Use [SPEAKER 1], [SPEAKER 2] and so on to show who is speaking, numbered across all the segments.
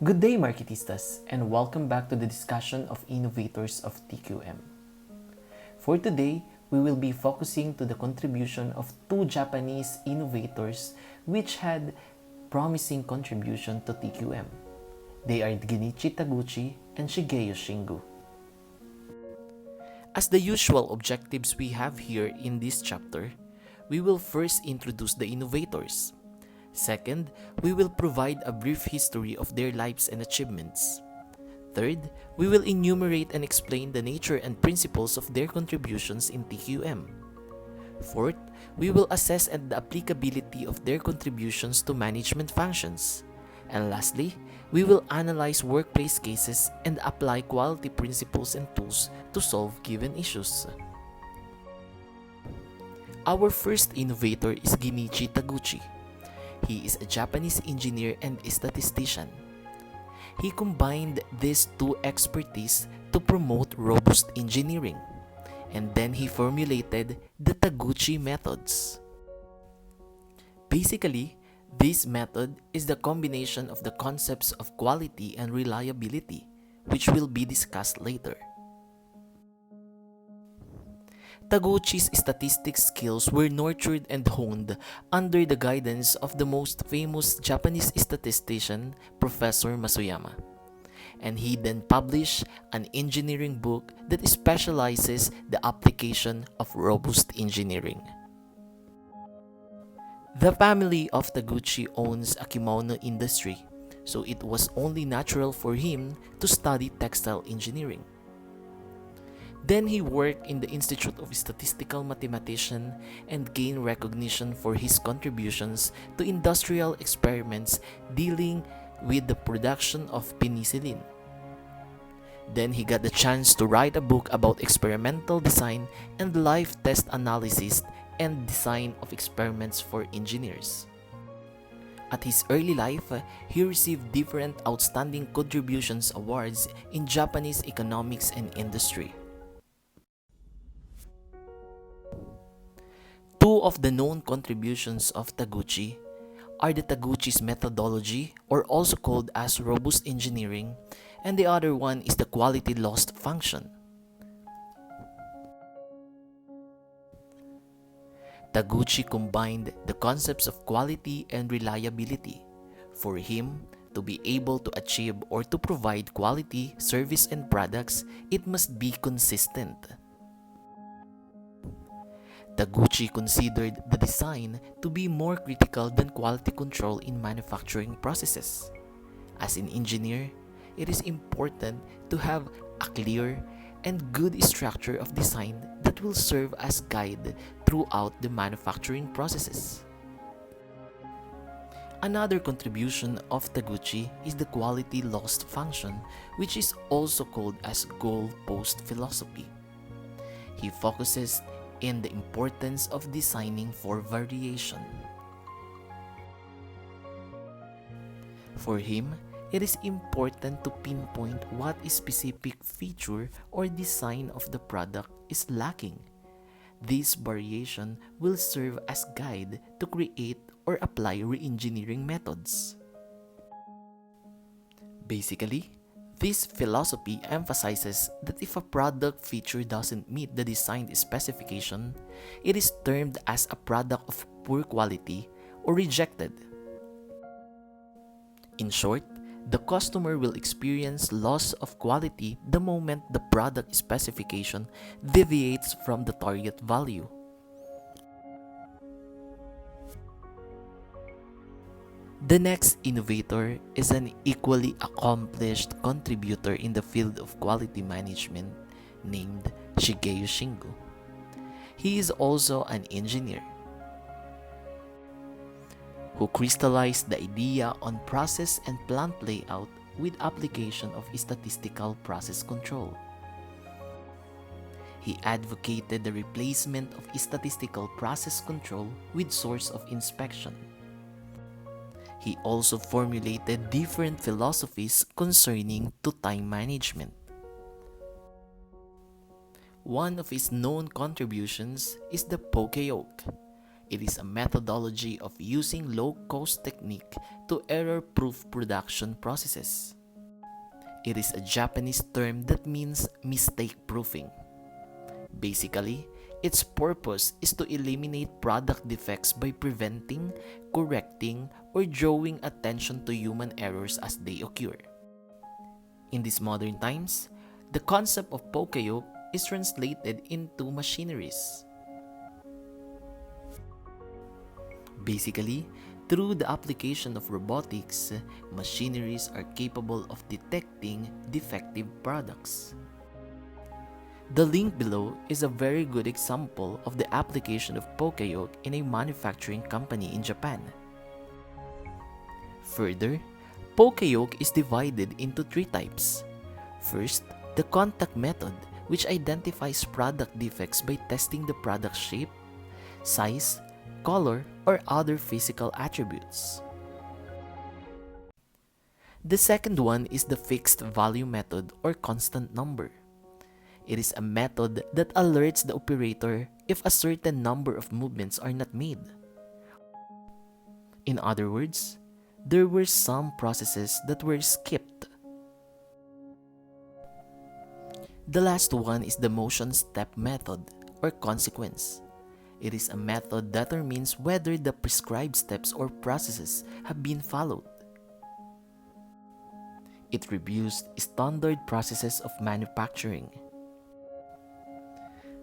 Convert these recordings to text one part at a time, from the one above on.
[SPEAKER 1] Good day, Marketistas, and welcome back to the discussion of innovators of TQM. For today, we will be focusing to the contribution of two Japanese innovators which had promising contribution to TQM. They are Genichi Taguchi and Shigeyo Shingo. As the usual objectives we have here in this chapter, we will first introduce the innovators. Second, we will provide a brief history of their lives and achievements. Third, we will enumerate and explain the nature and principles of their contributions in TQM. Fourth, we will assess the applicability of their contributions to management functions. And lastly, we will analyze workplace cases and apply quality principles and tools to solve given issues. Our first innovator is Genichi Taguchi. He is a Japanese engineer and statistician. He combined these two expertise to promote robust engineering, and then he formulated the Taguchi methods. Basically, this method is the combination of the concepts of quality and reliability, which will be discussed later. Taguchi's statistics skills were nurtured and honed under the guidance of the most famous Japanese statistician, Professor Masuyama. And he then published an engineering book that specializes the application of robust engineering. The family of Taguchi owns a kimono industry, so it was only natural for him to study textile engineering. Then he worked in the Institute of Statistical Mathematician and gained recognition for his contributions to industrial experiments dealing with the production of penicillin. Then he got the chance to write a book about experimental design and life test analysis and design of experiments for engineers. At his early life, he received different outstanding contributions awards in Japanese economics and industry. Two of the known contributions of Taguchi are the Taguchi's methodology, or also called as robust engineering, and the other one is the quality loss function. Taguchi combined the concepts of quality and reliability. For him to be able to achieve or to provide quality service and products, it must be consistent. Taguchi considered the design to be more critical than quality control in manufacturing processes. As an engineer, it is important to have a clear and good structure of design that will serve as guide throughout the manufacturing processes. Another contribution of Taguchi is the quality loss function, which is also called as goal post philosophy. He focuses in the importance of designing for variation. For him, it is important to pinpoint what specific feature or design of the product is lacking. This variation will serve as guide to create or apply re-engineering methods. Basically, this philosophy emphasizes that if a product feature doesn't meet the design specification, it is termed as a product of poor quality or rejected. In short, the customer will experience loss of quality the moment the product specification deviates from the target value. The next innovator is an equally accomplished contributor in the field of quality management named Shigeyo Shingo. He is also an engineer who crystallized the idea on process and plant layout with application of statistical process control. He advocated the replacement of statistical process control with source of inspection. He also formulated different philosophies concerning to time management. One of his known contributions is the Pokeyo, It is a methodology of using low-cost technique to error-proof production processes. It is a Japanese term that means mistake-proofing. Basically, its purpose is to eliminate product defects by preventing, correcting, or drawing attention to human errors as they occur. In these modern times, the concept of Pokeyo is translated into machineries. Basically, through the application of robotics, machineries are capable of detecting defective products. The link below is a very good example of the application of Pokeyo in a manufacturing company in Japan. Further, Pokeyo is divided into three types. First, the contact method, which identifies product defects by testing the product's shape, size, color, or other physical attributes. The second one is the fixed value method or constant number. It is a method that alerts the operator if a certain number of movements are not made. In other words, there were some processes that were skipped. The last one is the motion step method or consequence. It is a method that determines whether the prescribed steps or processes have been followed. It reviews standard processes of manufacturing.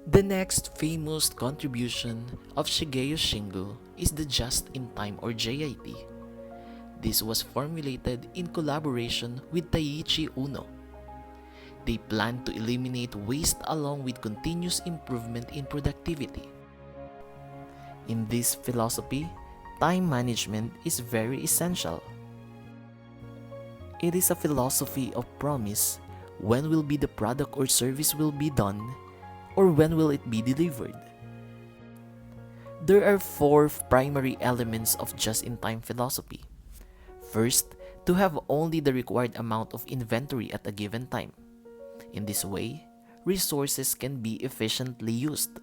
[SPEAKER 1] The next famous contribution of Taguchi Shingo is the just-in-time or JIT. This was formulated in collaboration with Taiichi Uno. They planned to eliminate waste along with continuous improvement in productivity. In this philosophy, time management is very essential. It is a philosophy of promise. When will be the product or service will be done, or when will it be delivered? There are four primary elements of just-in-time philosophy. First, to have only the required amount of inventory at a given time. In this way, resources can be efficiently used.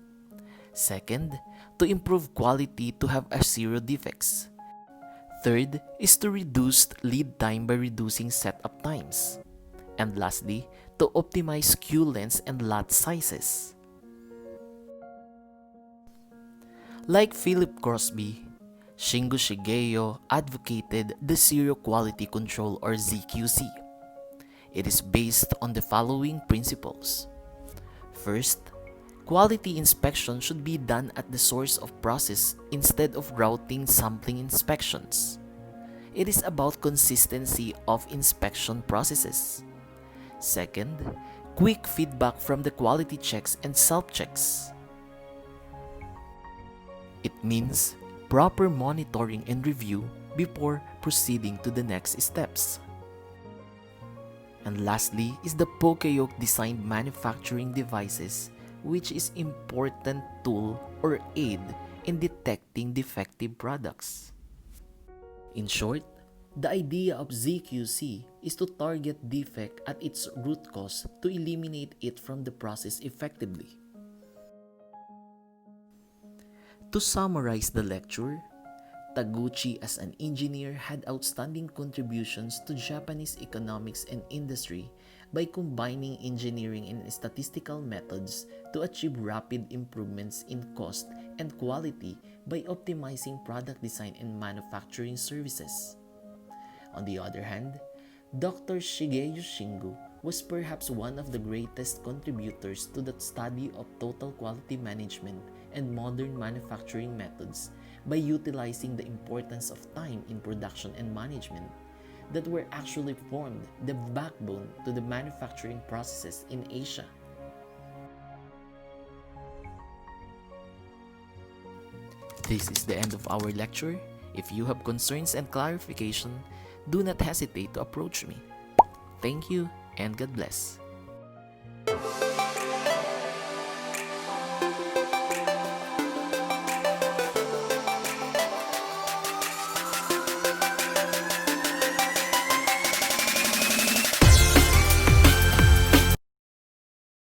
[SPEAKER 1] Second, to improve quality to have a zero defects. Third is to reduce lead time by reducing setup times. And lastly, to optimize queue lengths and lot sizes. Like Philip Crosby, Shingo Shigeyo advocated the Zero Quality Control or ZQC. It is based on the following principles. First, quality inspection should be done at the source of process instead of routing sampling inspections. It is about consistency of inspection processes. Second, quick feedback from the quality checks and self-checks. It means proper monitoring and review before proceeding to the next steps. And lastly is the Pokeyo designed manufacturing devices, which is important tool or aid in detecting defective products. In short, the idea of ZQC is to target defect at its root cause to eliminate it from the process effectively. To summarize the lecture, Taguchi as an engineer had outstanding contributions to Japanese economics and industry by combining engineering and statistical methods to achieve rapid improvements in cost and quality by optimizing product design and manufacturing services. On the other hand, Dr. Taguchi Shingo was perhaps one of the greatest contributors to the study of total quality management and modern manufacturing methods by utilizing the importance of time in production and management that were actually formed the backbone to the manufacturing processes in Asia. This is the end of our lecture. If you have concerns and clarification, do not hesitate to approach me. Thank you and God bless.